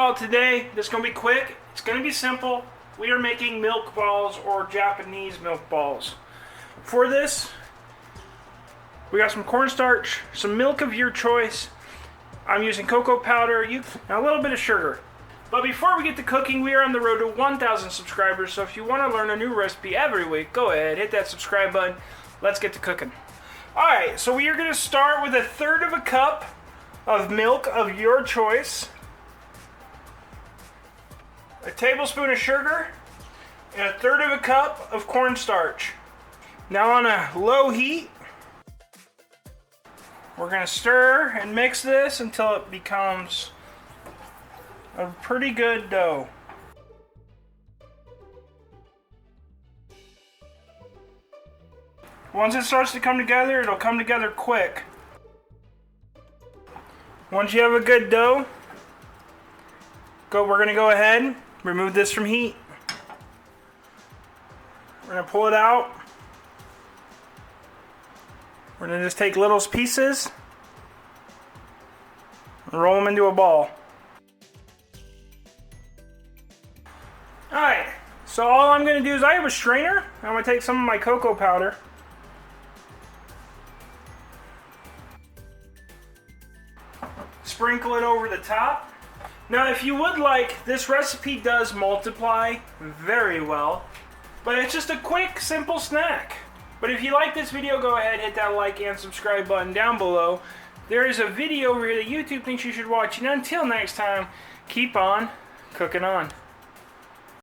y'all, today this is going to be quick. It's going to be simple. We are making milk balls, or Japanese milk balls. For this, we got some cornstarch, some milk of your choice. I'm using cocoa powder, and a little bit of sugar. But before we get to cooking, we are on the road to 1,000 subscribers, so if you want to learn a new recipe every week, go ahead, hit that subscribe button. Let's get to cooking. Alright, so we are going to start with 1/3 cup of milk of your choice, a tablespoon of sugar, and 1/3 cup of cornstarch. Now on a low heat, we're going to stir and mix this until it becomes a pretty good dough. Once it starts to come together, it'll come together quick. Once you have a good dough, we're going to go ahead, remove this from heat. We're going to pull it out. We're going to just take little pieces and roll them into a ball. Alright, so all I'm going to do is I have a strainer. I'm going to take some of my cocoa powder. Sprinkle it over the top. Now if you would like, this recipe does multiply very well, but it's just a quick, simple snack. But if you like this video, go ahead, hit that like and subscribe button down below. There is a video over here that YouTube thinks you should watch, and until next time, keep on cooking on.